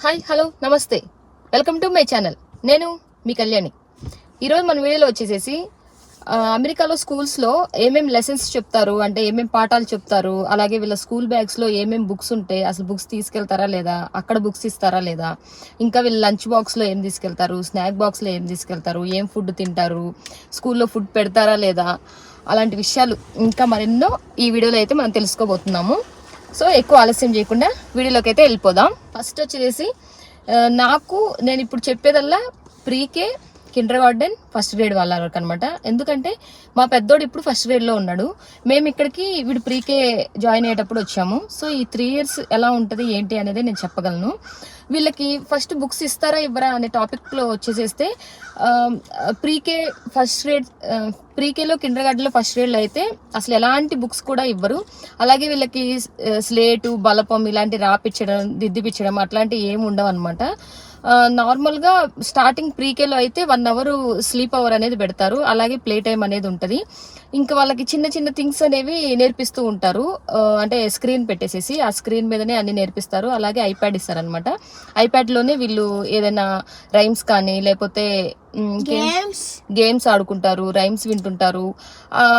Hi hello నమస్తే, welcome to my channel. నేను మీ కళ్యాణి. ఈరోజు మన వీడియోలో వచ్చేసేసి అమెరికాలో స్కూల్స్లో ఏమేమి లెసన్స్ చెప్తారు, అంటే ఏమేమి పాఠాలు చెప్తారు, అలాగే వీళ్ళ స్కూల్ బ్యాగ్స్లో ఏమేమి బుక్స్ ఉంటాయి, అసలు బుక్స్ తీసుకెళ్తారా లేదా, అక్కడ బుక్స్ ఇస్తారా లేదా, ఇంకా వీళ్ళ లంచ్ బాక్స్లో ఏం తీసుకెళ్తారు, స్నాక్ బాక్స్లో ఏం తీసుకెళ్తారు, ఏం ఫుడ్ తింటారు, స్కూల్లో ఫుడ్ పెడతారా లేదా, అలాంటి విషయాలు ఇంకా మరెన్నో ఈ వీడియోలో అయితే మనం తెలుసుకోబోతున్నాము. సో ఎక్కువ ఆలస్యం చేయకుండా వీడియోలోకి అయితే వెళ్ళిపోదాం. ఫస్ట్ వచ్చేసి నేను ఇప్పుడు చెప్పేదల్లా pre K, kindergarten, first grade వాళ్ళ వరకు అనమాట. ఎందుకంటే మా పెద్దోడు ఇప్పుడు ఫస్ట్ గ్రేడ్లో ఉన్నాడు. మేము ఇక్కడికి వీడు ప్రీకే జాయిన్ అయ్యేటప్పుడు వచ్చాము. సో ఈ 3 years ఎలా ఉంటుంది ఏంటి అనేది నేను చెప్పగలను. వీళ్ళకి ఫస్ట్ బుక్స్ ఇస్తారా ఇవ్వరా అనే టాపిక్లో వచ్చేసేస్తే ప్రీకే ఫస్ట్ గ్రేడ్, ప్రీకేలో కిండర్ గార్డెన్లో ఫస్ట్ గ్రేడ్లో అయితే అసలు ఎలాంటి బుక్స్ కూడా ఇవ్వరు. అలాగే వీళ్ళకి స్లేటు, బలపం ఇలాంటి రాపిచ్చడం, దిద్దిపించడం అట్లాంటివి ఏమి ఉండవు అనమాట. నార్మల్గా స్టార్టింగ్ ప్రీకేలో అయితే 1 hour స్లీప్ అవర్ అనేది పెడతారు. అలాగే ప్లే టైం అనేది ఉంటుంది. ఇంకా వాళ్ళకి చిన్న చిన్న థింగ్స్ అనేవి నేర్పిస్తూ ఉంటారు. అంటే స్క్రీన్ పెట్టేసేసి ఆ స్క్రీన్ మీదనే అన్ని నేర్పిస్తారు. అలాగే ఐప్యాడ్ ఇస్తారనమాట. ఐప్యాడ్లోనే వీళ్ళు ఏదైనా రైమ్స్ కానీ లేకపోతే గేమ్స్ ఆడుకుంటారు, రైమ్స్ వింటుంటారు.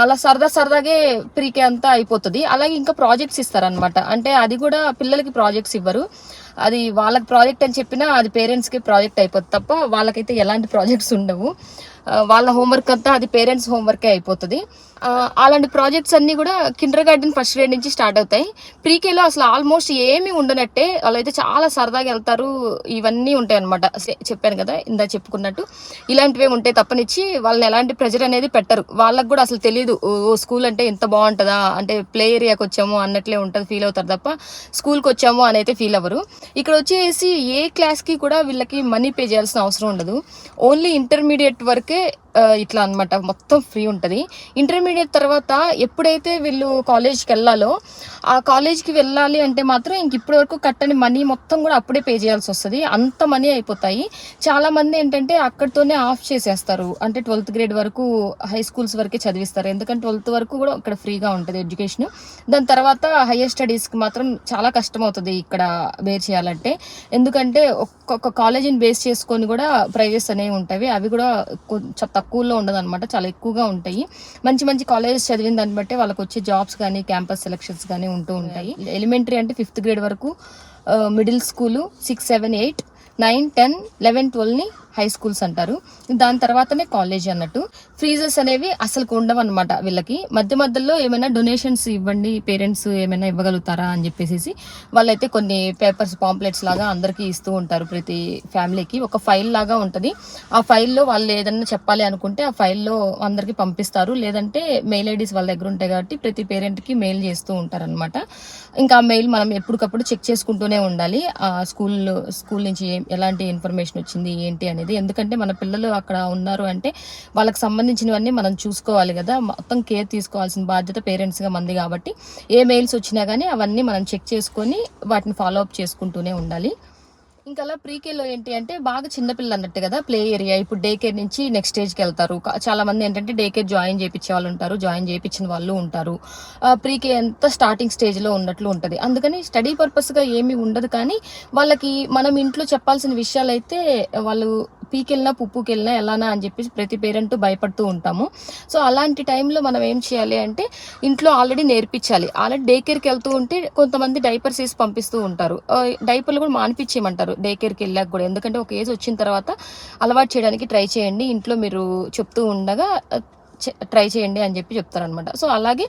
అలా సరదాగే ప్రీకే అంతా అయిపోతుంది. అలాగే ఇంకా ప్రాజెక్ట్స్ ఇస్తారనమాట. అంటే అది కూడా పిల్లలకి ప్రాజెక్ట్స్ ఇవ్వరు. అది వాళ్ళకి ప్రాజెక్ట్ అని చెప్పినా అది పేరెంట్స్కి ప్రాజెక్ట్ అయిపోతుంది తప్ప వాళ్ళకైతే ఎలాంటి ప్రాజెక్ట్స్ ఉండవు. వాళ్ళ హోంవర్క్ అంతా అది పేరెంట్స్ హోంవర్కే అయిపోతుంది. అలాంటి ప్రాజెక్ట్స్ అన్నీ కూడా కిండర్ గార్డెన్ ఫస్ట్ గ్రేడ్ నుంచి స్టార్ట్ అవుతాయి. ప్రీకేలో అసలు ఆల్మోస్ట్ ఏమీ ఉండనట్టే, వాళ్ళైతే చాలా సరదాగా వెళ్తారు. ఇవన్నీ ఉంటాయి అనమాట. చెప్పాను కదా ఇందా చెప్పుకున్నట్టు, ఇలాంటివే ఉంటాయి తప్పనిచ్చి వాళ్ళని ఎలాంటి ప్రెజర్ అనేది పెట్టరు. వాళ్ళకి కూడా అసలు తెలియదు ఓ స్కూల్ అంటే ఎంత బాగుంటుందా, అంటే ప్లే ఏరియాకి వచ్చాము అన్నట్లే ఉంటుంది ఫీల్ అవుతారు తప్ప స్కూల్కి వచ్చాము అని అయితే ఫీల్ అవ్వరు. ఇక్కడ వచ్చేసి ఏ క్లాస్కి కూడా వీళ్ళకి మనీ పే చేయాల్సిన అవసరం ఉండదు. ఓన్లీ ఇంటర్మీడియట్ వరకే ఇట్లా అనమాట, మొత్తం ఫ్రీ ఉంటుంది. ఇంటర్మీడియట్ తర్వాత ఎప్పుడైతే వీళ్ళు కాలేజ్కి వెళ్ళాలో, ఆ కాలేజ్కి వెళ్ళాలి అంటే మాత్రం ఇంక ఇప్పటి వరకు కట్టని మనీ మొత్తం కూడా అప్పుడే పే చేయాల్సి వస్తుంది. అంత మనీ అయిపోతాయి. చాలా మంది ఏంటంటే అక్కడితోనే ఆఫ్ చేసేస్తారు. అంటే 12th grade వరకు హై స్కూల్స్ వరకే చదివిస్తారు. ఎందుకంటే 12th వరకు కూడా ఇక్కడ ఫ్రీగా ఉంటుంది ఎడ్యుకేషన్. దాని తర్వాత హైయర్ స్టడీస్కి మాత్రం చాలా కష్టం అవుతుంది ఇక్కడ బేర్ చేయాలంటే. ఎందుకంటే ఒక్కొక్క కాలేజీని బేస్ చేసుకొని కూడా ప్రైజెస్ అనేవి ఉంటాయి. అవి కూడా కొంచెం తక్కువలో ఉండదు అనమాట, చాలా ఎక్కువగా ఉంటాయి. మంచి మంచి కాలేజెస్ చదివిన దాన్ని బట్టి వాళ్ళకి వచ్చే జాబ్స్ కానీ క్యాంపస్ సెలక్షన్స్ కానీ ఉంటూ ఉంటాయి. ఎలిమెంటరీ అంటే 5th grade వరకు, మిడిల్ స్కూలు 6, 7, 8, 9, 10, 11, 12ని హై స్కూల్స్ అంటారు. దాని తర్వాతనే కాలేజ్ అన్నట్టు. ఫీజెస్ అనేవి అసలు ఉండవు అనమాట వీళ్ళకి. మధ్యలో ఏమైనా డొనేషన్స్ ఇవ్వండి, పేరెంట్స్ ఏమైనా ఇవ్వగలుగుతారా అని చెప్పేసి వాళ్ళైతే కొన్ని పేపర్స్, పాంప్లెట్స్ లాగా అందరికీ ఇస్తూ ఉంటారు. ప్రతి ఫ్యామిలీకి ఒక ఫైల్ లాగా ఉంటుంది. ఆ ఫైల్లో వాళ్ళు ఏదన్నా చెప్పాలి అనుకుంటే ఆ ఫైల్లో అందరికీ పంపిస్తారు. లేదంటే మెయిల్ ఐడీస్ వాళ్ళ దగ్గర ఉంటాయి కాబట్టి ప్రతి పేరెంట్కి మెయిల్ చేస్తూ ఉంటారు అనమాట. ఇంకా ఆ మెయిల్ మనం ఎప్పటికప్పుడు చెక్ చేసుకుంటూనే ఉండాలి. ఆ స్కూల్ నుంచి ఎలాంటి ఇన్ఫర్మేషన్ వచ్చింది ఏంటి అనేది. ఎందుకంటే మన పిల్లలు అక్కడ ఉన్నారు అంటే వాళ్ళకి సంబంధించినవన్నీ మనం చూసుకోవాలి కదా. మొత్తం కేర్ తీసుకోవాల్సిన బాధ్యత పేరెంట్స్గా మంది కాబట్టి ఏ మెయిల్స్ వచ్చినా కానీ అవన్నీ మనం చెక్ చేసుకొని వాటిని ఫాలో అప్ చేసుకుంటూనే ఉండాలి. ఇంకా అలా ప్రీకేలో ఏంటి అంటే బాగా చిన్నపిల్లలు అన్నట్టు కదా, ప్లే ఏరియా. ఇప్పుడు డే కేర్ నుంచి నెక్స్ట్ స్టేజ్కి వెళ్తారు. చాలా మంది ఏంటంటే డే కేర్ జాయిన్ చేయించే వాళ్ళు ఉంటారు, జాయిన్ చేయించిన వాళ్ళు ఉంటారు. ప్రీకే అంతా స్టార్టింగ్ స్టేజ్లో ఉన్నట్లు ఉంటుంది. అందుకని స్టడీ పర్పస్గా ఏమీ ఉండదు. కానీ వాళ్ళకి మనం ఇంట్లో చెప్పాల్సిన విషయాలు అయితే వాళ్ళు పీకెళ్ళినా పుప్పుకెళ్ళినా ఎలానా అని చెప్పేసి ప్రతి పేరెంట్ భయపడుతూ ఉంటాము. సో అలాంటి టైంలో మనం ఏం చేయాలి అంటే ఇంట్లో ఆల్రెడీ నేర్పించాలి. ఆల్రెడీ డే కేర్కి వెళ్తూ ఉంటే కొంతమంది డైపర్స్ వేసి పంపిస్తూ ఉంటారు. డైపర్లు కూడా మానిపించేయమంటారు డే కేర్కి వెళ్ళాక కూడా. ఎందుకంటే ఒక ఏజ్ వచ్చిన తర్వాత అలవాటు చేయడానికి ట్రై చేయండి, ఇంట్లో మీరు చెప్తూ ఉండగా ట్రై చేయండి అని చెప్పి చెప్తారనమాట. సో అలాగే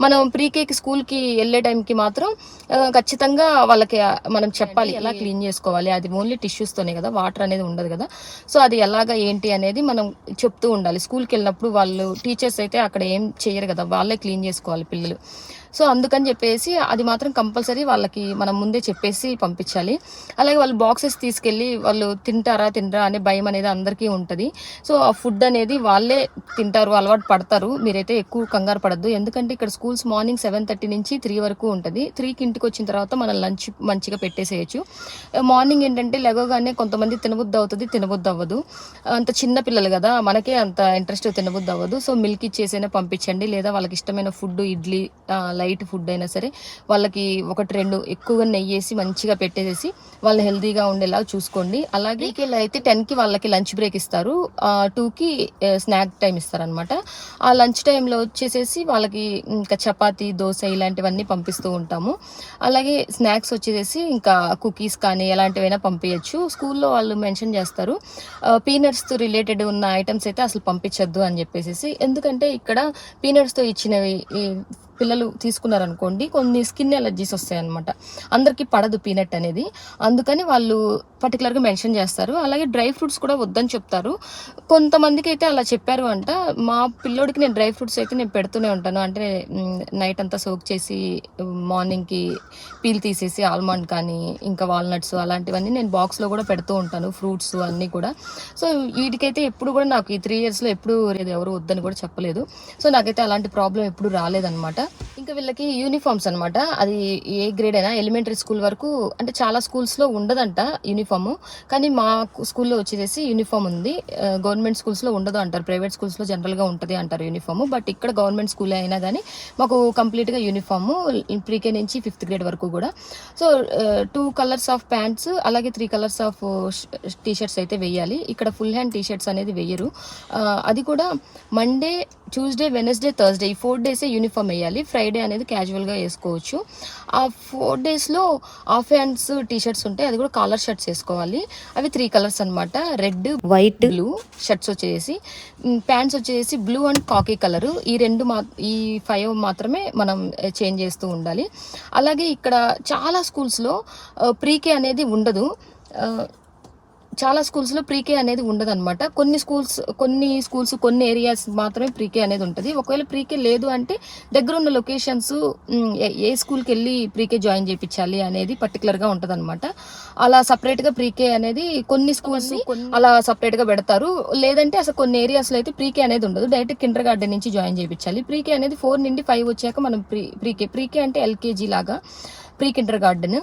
మనం ప్రీకేకి స్కూల్కి వెళ్ళే టైంకి మాత్రం ఖచ్చితంగా వాళ్ళకి మనం చెప్పాలి ఎలా క్లీన్ చేసుకోవాలి. అది ఓన్లీ టిష్యూస్తోనే కదా, వాటర్ అనేది ఉండదు కదా. సో అది ఎలాగా ఏంటి అనేది మనం చెప్తూ ఉండాలి. స్కూల్కి వెళ్ళినప్పుడు వాళ్ళు టీచర్స్ అయితే అక్కడ ఏం చేయరు కదా, వాళ్ళే క్లీన్ చేసుకోవాలి పిల్లలు. సో అందుకని చెప్పేసి అది మాత్రం కంపల్సరీ వాళ్ళకి మనం ముందే చెప్పేసి పంపించాలి. అలాగే వాళ్ళు బాక్సెస్ తీసుకెళ్ళి వాళ్ళు తింటారా అనే భయం అనేది అందరికీ ఉంటుంది. సో ఆ ఫుడ్ అనేది వాళ్ళే తింటారు, అలవాటు పడతారు. మీరైతే ఎక్కువ కంగారు పడద్దు. ఎందుకంటే ఇక్కడ స్కూల్స్ మార్నింగ్ 7:30 నుంచి 3 వరకు ఉంటుంది. 3కి ఇంటికి వచ్చిన తర్వాత మనం లంచ్ మంచిగా పెట్టేసేయచ్చు. మార్నింగ్ ఏంటంటే లెగోగానే కొంతమంది తినబుద్ధి అవుతుంది, తినబుద్ధి అవ్వదు. అంత చిన్న పిల్లలు కదా, మనకే అంత ఇంట్రెస్ట్ తినబుద్ధి అవ్వదు. సో మిల్క్ ఇచ్చేసైనా పంపించండి, లేదా వాళ్ళకి ఇష్టమైన food idli, light light food అయినా సరే వాళ్ళకి 1-2 ఎక్కువగా నెయ్యి వేసి మంచిగా పెట్టేసి వాళ్ళు హెల్తీగా ఉండేలా చూసుకోండి. అలాగే అయితే 10కి వాళ్ళకి లంచ్ బ్రేక్ ఇస్తారు, 2కి స్నాక్ టైం ఇస్తారనమాట. ఆ లంచ్ టైంలో వచ్చేసేసి వాళ్ళకి ఇంకా చపాతీ, దోశ ఇలాంటివన్నీ పంపిస్తూ ఉంటాము. అలాగే స్నాక్స్ వచ్చేసేసి ఇంకా కుకీస్ కానీ ఎలాంటివైనా పంపించచ్చు. స్కూల్లో వాళ్ళు మెన్షన్ చేస్తారు పీనట్స్తో రిలేటెడ్ ఉన్న ఐటమ్స్ అయితే అసలు పంపించద్దు అని చెప్పేసి. ఎందుకంటే ఇక్కడ పీనట్స్తో ఇచ్చినవి పిల్లలు తీసుకున్నారనుకోండి కొన్ని స్కిన్ ఎలర్జీస్ వస్తాయి అనమాట. అందరికీ పడదు పీనట్ అనేది, అందుకని వాళ్ళు పర్టికులర్గా మెన్షన్ చేస్తారు. అలాగే డ్రై ఫ్రూట్స్ కూడా వద్దని చెప్తారు. కొంతమందికి అయితే అలా చెప్పారు అంట. మా పిల్లోడికి నేను డ్రై ఫ్రూట్స్ అయితే నేను పెడుతూనే ఉంటాను. అంటే నైట్ అంతా సోక్ చేసి మార్నింగ్కి పీల్ తీసేసి ఆల్మండ్ కానీ ఇంకా వాల్నట్స్ అలాంటివన్నీ నేను బాక్స్లో కూడా పెడుతూ ఉంటాను, ఫ్రూట్స్ అన్నీ కూడా. సో వీటికైతే ఎప్పుడు కూడా నాకు ఈ 3 ఇయర్స్లో ఎప్పుడు ఎవరు వద్దని కూడా చెప్పలేదు. సో నాకైతే అలాంటి ప్రాబ్లం ఎప్పుడు రాలేదన్నమాట. ఇంకా వీళ్ళకి యూనిఫామ్స్ అనమాట. అది ఏ గ్రేడ్ అయినా ఎలిమెంటరీ స్కూల్ వరకు, అంటే చాలా స్కూల్స్లో ఉండదంట యూనిఫామ్, కానీ మా స్కూల్లో వచ్చేసి యూనిఫామ్ ఉంది. గవర్నమెంట్ స్కూల్స్లో ఉండదు అంటారు, ప్రైవేట్ స్కూల్స్లో జనరల్గా ఉంటుంది అంటారు యూనిఫామ్. బట్ ఇక్కడ గవర్నమెంట్ స్కూల్ అయినా కానీ మాకు కంప్లీట్గా యూనిఫామ్ ప్రీకే నుంచి 5th గ్రేడ్ వరకు కూడా. సో 2 కలర్స్ ఆఫ్ ప్యాంట్స్ అలాగే 3 కలర్స్ ఆఫ్ టీషర్ట్స్ అయితే వేయాలి. ఇక్కడ ఫుల్ హ్యాండ్ టీషర్ట్స్ అనేది వేయరు. అది కూడా మండే, ట్యూస్డే, వెనస్డే, థర్స్డే ఈ 4 డేసే యూనిఫామ్ వేయాలి. ఫ్రైడే అనేది క్యాజువల్గా వేసుకోవచ్చు. ఆ 4 డేస్లో హాఫ్ హ్యాండ్స్ టీషర్ట్స్ ఉంటాయి, అది కూడా కాలర్ షర్ట్స్ వేసుకోవాలి. అవి 3 కలర్స్ అనమాట, రెడ్, వైట్, బ్లూ. షర్ట్స్ వచ్చేసి ప్యాంట్స్ వచ్చేసి బ్లూ అండ్ కాకీ కలరు. ఈ 5 మాత్రమే మనం చేంజ్ చేస్తూ ఉండాలి. అలాగే ఇక్కడ చాలా స్కూల్స్లో ప్రీకే అనేది ఉండదు. చాలా స్కూల్స్లో ప్రీకే అనేది ఉండదు అనమాట. కొన్ని స్కూల్స్ కొన్ని ఏరియాస్ మాత్రమే ప్రీకే అనేది ఉంటుంది. ఒకవేళ ప్రీకే లేదు అంటే దగ్గర ఉన్న లొకేషన్స్ ఏ స్కూల్కి వెళ్ళి ప్రీకే జాయిన్ చేయించాలి అనేది పర్టికులర్గా ఉంటుంది అనమాట. అలా సపరేట్గా ప్రీకే అనేది కొన్ని స్కూల్స్ అలా సపరేట్గా పెడతారు. లేదంటే అసలు కొన్ని ఏరియాస్లో అయితే ప్రీకే అనేది ఉండదు, డైరెక్ట్ కిండర్ గార్డెన్ నుంచి జాయిన్ చేయించాలి. ప్రీకే అనేది 4 నుండి 5 వచ్చాక మనం ప్రీకే అంటే ఎల్కేజీ లాగా pre Kinder garden.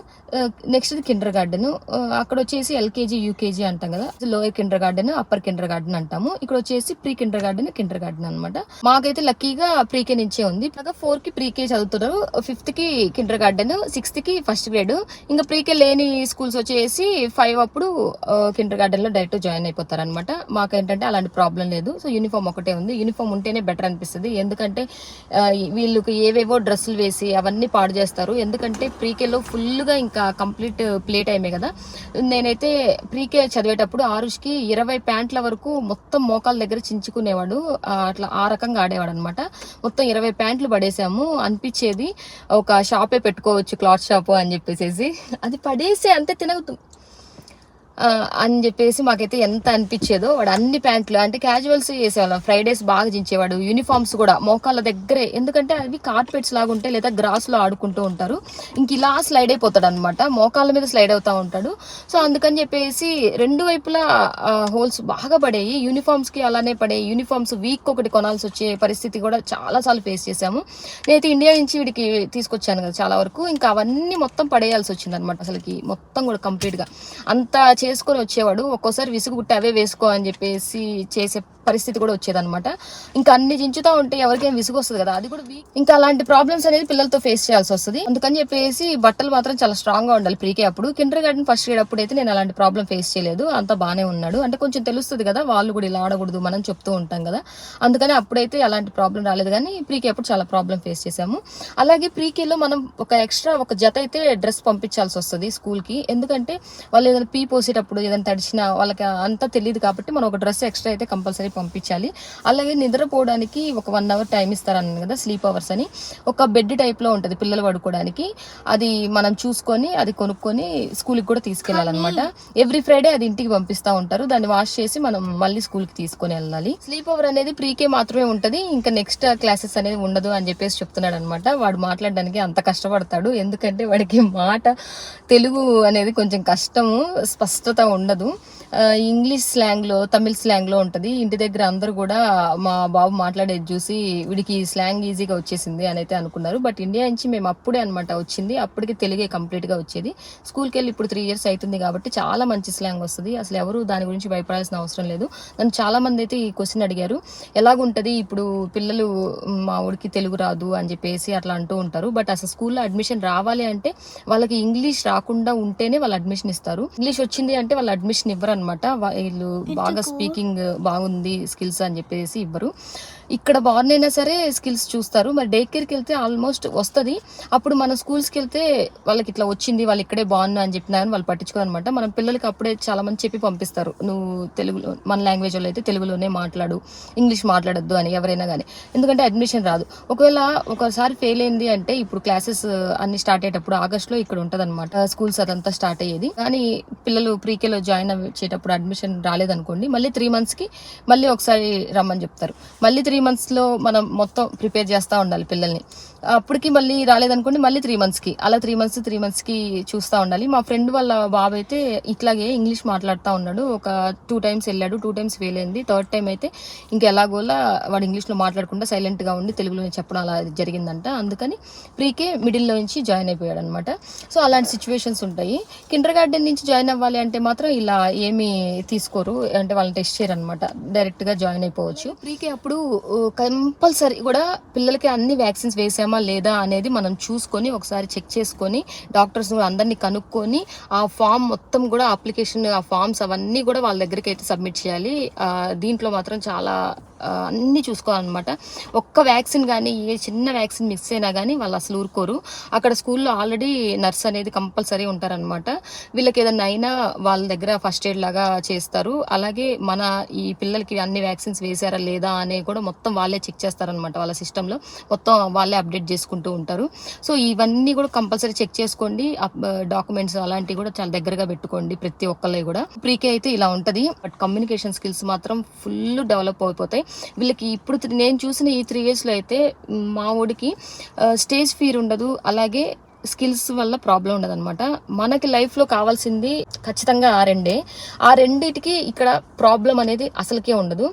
Next Kinder garden, అక్కడ వచ్చేసి ఎల్కేజీ యూకేజీ అంటాం కదా, lower Kinder garden, upper Kinder garden అంటాము. ఇక్కడ వచ్చేసి ప్రీ కిండర్ గార్డెన్ అనమాట. మాకైతే లక్కీగా ప్రీకే నుంచే ఉంది. 4కి ప్రీకే చదువుతున్నారు, 5థ్కి కిండర్ గార్డెన్, 6థ్కి ఫస్ట్ గ్రేడ్. ఇంకా ప్రీకే లేని స్కూల్స్ వచ్చేసి 5 అప్పుడు కిండర్ గార్డెన్ లో డైరెక్ట్ జాయిన్ అయిపోతారు అనమాట. మాకేంటంటే అలాంటి ప్రాబ్లం లేదు. సో యూనిఫామ్ ఒకటే ఉంది. యూనిఫామ్ ఉంటేనే బెటర్ అనిపిస్తుంది, ఎందుకంటే వీళ్ళకి ఏవేవో డ్రెస్సులు వేసి అవన్నీ పాడు చేస్తారు. ఎందుకంటే ప్రీకేలో ఫుల్గా ఇంకా కంప్లీట్ ప్లే టైమే కదా. నేనైతే ప్రీకే చదివేటప్పుడు ఆరుష్కి 20 ప్యాంట్ల వరకు మొత్తం మోకాల దగ్గర చించుకునేవాడు, అట్లా ఆ రకంగా ఆడేవాడు అనమాట. మొత్తం 20 ప్యాంట్లు పడేసాము. అనిపించేది ఒక షాపే పెట్టుకోవచ్చు, క్లాత్ షాపు అని చెప్పేసి. అది పడేసి అంతే తినవుతూ అని చెప్పేసి మాకైతే ఎంత అనిపించేదో. వాడు అన్ని ప్యాంట్లు అంటే క్యాజువల్స్ వేసేవాళ్ళం, ఫ్రైడేస్ బాగా చించేవాడు. యూనిఫామ్స్ కూడా మోకాళ్ళ దగ్గరే, ఎందుకంటే అవి కార్పెట్స్ లాగా ఉంటాయి లేదా గ్రాస్ లో ఆడుకుంటూ ఉంటారు. ఇంక ఇలా స్లైడ్ అయిపోతాడు అనమాట, మోకాళ్ళ మీద స్లైడ్ అవుతా ఉంటాడు. సో అందుకని చెప్పేసి 2 వైపులా హోల్స్ బాగా పడేవి. యూనిఫామ్స్ కి అలానే పడేవి. యూనిఫామ్స్ వీక్ ఒకటి కొనాల్సి వచ్చే పరిస్థితి కూడా చాలా సార్లు ఫేస్ చేశాము. నేనైతే ఇండియా నుంచి వీడికి తీసుకొచ్చాను కదా చాలా వరకు, ఇంకా అవన్నీ మొత్తం పడేయాల్సి వచ్చింది అనమాట. అసలుకి మొత్తం కూడా కంప్లీట్ గా అంతా చేసుకొని వచ్చేవాడు. ఒక్కోసారి విసుగు పుట్టి అవే వేసుకో అని చెప్పేసి చేసే పరిస్థితి కూడా వచ్చేదన్నమాట. ఇంకా అన్ని చించుతా ఉంటే ఎవరికైనా విసుగు వస్తుంది కదా, అది కూడా ఇంకా అలాంటి ప్రాబ్లమ్స్ అనేది పిల్లలతో ఫేస్ చేయాల్సి వస్తుంది. అందుకని చెప్పేసి బట్టలు మాత్రం చాలా స్ట్రాంగ్ గా ఉండాలి ప్రీకే అప్పుడు. కిండర్ గార్డెన్ ఫస్ట్ గ్రేడ్ అప్పుడు అయితే నేను అలాంటి ప్రాబ్లం ఫేస్ చేయలేదు, అంత బాగానే ఉన్నాడు. అంటే కొంచెం తెలుస్తుంది కదా, వాళ్ళు కూడా ఇలా ఆడకూడదు మనం చెప్తూ ఉంటాం కదా, అందుకని అప్పుడైతే అలాంటి ప్రాబ్లం రాలేదు. కానీ ప్రీకే అప్పుడు చాలా ప్రాబ్లం ఫేస్ చేసాము. అలాగే ప్రీకేలో మనం ఒక జత అయితే డ్రెస్ పంపించాల్సి వస్తుంది స్కూల్ కి, ఎందుకంటే వాళ్ళు ఏదైనా పీ పోసేటప్పుడు ఏదైనా తడిచినా వాళ్ళకి అంతా తెలియదు కాబట్టి మనం ఒక డ్రెస్ ఎక్స్ట్రా అయితే కంపల్సరీ పంపించాలి. అలాగే నిద్రపోవడానికి ఒక 1 అవర్ టైం ఇస్తారన్నాను కదా, స్లీప్ అవర్స్ అని. ఒక బెడ్ టైప్ లో ఉంటది పిల్లలు పడుకోవడానికి, అది మనం చూసుకొని అది కొనుక్కొని స్కూల్కి కూడా తీసుకెళ్లాలన్నమాట. ఎవ్రీ ఫ్రైడే అది ఇంటికి పంపిస్తా ఉంటారు, దాన్ని వాష్ చేసి మనం మళ్ళీ స్కూల్ కి తీసుకొని వెళ్ళాలి. స్లీప్ ఓవర్ అనేది ప్రీకే మాత్రమే ఉంటది, ఇంకా నెక్స్ట్ క్లాసెస్ అనేది ఉండదు అని చెప్పేసి చెప్తున్నాడు అనమాట. వాడు మాట్లాడడానికి అంత కష్టపడతాడు, ఎందుకంటే వాడికి తెలుగు అనేది కొంచెం కష్టము, స్పష్టత ఉండదు. ఇంగ్లీష్ స్లాంగ్లో, తమిళ్ స్లాంగ్లో ఉంటుంది. ఇంటి దగ్గర అందరూ కూడా మా బాబు మాట్లాడేది చూసి వీడికి స్లాంగ్ ఈజీగా వచ్చేసింది అని అయితే అనుకున్నారు. బట్ ఇండియా నుంచి మేము అప్పుడే అనమాట వచ్చింది, అప్పటికి తెలుగే కంప్లీట్గా వచ్చేది. స్కూల్కి వెళ్ళి ఇప్పుడు 3 years అవుతుంది కాబట్టి చాలా మంచి స్లాంగ్ వస్తుంది. అసలు ఎవరు దాని గురించి భయపడాల్సిన అవసరం లేదు. నన్ను చాలా మంది అయితే ఈ క్వశ్చన్ అడిగారు, ఎలాగుంటుంది ఇప్పుడు పిల్లలు మా ఊడికి తెలుగు రాదు అని చెప్పేసి అట్లా అంటూ ఉంటారు. బట్ అసలు స్కూల్లో అడ్మిషన్ రావాలి అంటే వాళ్ళకి ఇంగ్లీష్ రాకుండా ఉంటేనే వాళ్ళు అడ్మిషన్ ఇస్తారు. ఇంగ్లీష్ వచ్చింది అంటే వాళ్ళు అడ్మిషన్ ఇవ్వరు అనమాట. వీళ్ళు బాగా స్పీకింగ్ బాగుంది స్కిల్స్ అని చెప్పేసి ఇవ్వరు. ఇక్కడ బార్న్ అయినా సరే స్కిల్స్ చూస్తారు. మరి డే కేర్కి వెళ్తే ఆల్మోస్ట్ వస్తుంది. అప్పుడు మన స్కూల్స్కి వెళ్తే వాళ్ళకి ఇట్లా వచ్చింది, వాళ్ళు ఇక్కడే బాగున్నా అని చెప్పినారని వాళ్ళు పట్టించుకోదనమాట. మనం పిల్లలకి అప్పుడే చాలా మంది చెప్పి పంపిస్తారు, నువ్వు తెలుగులో మన లాంగ్వేజ్ లో అయితే తెలుగులోనే మాట్లాడు, ఇంగ్లీష్ మాట్లాడొద్దు అని ఎవరైనా కానీ. ఎందుకంటే అడ్మిషన్ రాదు. ఒకవేళ ఒకసారి ఫెయిల్ అయింది అంటే ఇప్పుడు క్లాసెస్ అన్ని స్టార్ట్ అయ్యేటప్పుడు ఆగస్ట్లో ఇక్కడ ఉంటుంది అనమాట స్కూల్స్ అదంతా స్టార్ట్ అయ్యేది. కానీ పిల్లలు ప్రీకేలో జాయిన్ అయ్యేటప్పుడు అడ్మిషన్ రాలేదనుకోండి, మళ్ళీ 3 monthsకి మళ్ళీ ఒకసారి రమ్మని చెప్తారు. మళ్ళీ 3 monthsలో మనం మొత్తం ప్రిపేర్ చేస్తూ ఉండాలి పిల్లల్ని. అప్పటికి మళ్ళీ రాలేదనుకోండి, మళ్ళీ 3 monthsకి, అలా 3 monthsకి చూస్తూ ఉండాలి. మా ఫ్రెండ్ వాళ్ళ బాబు అయితే ఇట్లాగే ఇంగ్లీష్ మాట్లాడుతూ ఉన్నాడు. ఒక 2 times వెళ్ళాడు, 2 times ఫెయిల్ అయింది. 3rd time అయితే ఇంకా ఎలాగోలా వాడు ఇంగ్లీష్లో మాట్లాడకుండా సైలెంట్గా ఉండి తెలుగులో చెప్పడం అలా జరిగిందంట. అందుకని ప్రీకే మిడిల్లో నుంచి జాయిన్ అయిపోయాడు అనమాట. సో అలాంటి సిచ్యువేషన్స్ ఉంటాయి. కిండర్ గార్డెన్ నుంచి జాయిన్ అవ్వాలి అంటే మాత్రం ఇలా ఏమీ తీసుకోరు, అంటే వాళ్ళని టెస్ట్ చేయరు అనమాట, డైరెక్ట్గా జాయిన్ అయిపోవచ్చు. ప్రీకే అప్పుడు కంపల్సరీ కూడా పిల్లలకి అన్ని వ్యాక్సిన్స్ వేసామా లేదా అనేది మనం చూసుకొని ఒకసారి చెక్ చేసుకొని డాక్టర్స్ కూడా అందరినీ కనుక్కొని ఆ ఫామ్ మొత్తం కూడా అప్లికేషన్, ఆ ఫామ్స్ అవన్నీ కూడా వాళ్ళ దగ్గరికి అయితే సబ్మిట్ చేయాలి. దీంట్లో మాత్రం చాలా అన్నీ చూసుకోవాలన్నమాట. ఒక్క వ్యాక్సిన్ కానీ ఏ చిన్న వ్యాక్సిన్ మిస్ అయినా కానీ వాళ్ళు అసలు ఊరుకోరు. అక్కడ స్కూల్లో ఆల్రెడీ నర్స్ అనేది కంపల్సరీ ఉంటారనమాట. వీళ్ళకి ఏదైనా అయినా వాళ్ళ దగ్గర ఫస్ట్ ఎయిడ్ లాగా చేస్తారు. అలాగే మన ఈ పిల్లలకి అన్ని వ్యాక్సిన్స్ వేసారా లేదా అనే కూడా మొత్తం వాళ్ళే చెక్ చేస్తారనమాట. వాళ్ళ సిస్టంలో మొత్తం వాళ్ళే అప్డేట్ చేసుకుంటూ ఉంటారు. సో ఇవన్నీ కూడా కంపల్సరీ చెక్ చేసుకోండి. డాక్యుమెంట్స్ అలాంటివి కూడా చాలా దగ్గరగా పెట్టుకోండి ప్రతి ఒక్కళ్ళే కూడా. ప్రీకే అయితే ఇలా ఉంటుంది. బట్ కమ్యూనికేషన్ స్కిల్స్ మాత్రం ఫుల్ డెవలప్ అయిపోతాయి వీళ్ళకి. ఇప్పుడు నేను చూసిన ఈ 3 yearsలో అయితే మా ఊడికి స్టేజ్ ఫియర్ ఉండదు, అలాగే స్కిల్స్ వల్ల ప్రాబ్లం ఉండదు అనమాట. మనకి లైఫ్లో కావాల్సింది ఖచ్చితంగా ఆ రెండిటికి ఇక్కడ ప్రాబ్లం అనేది అసలుకే ఉండదు.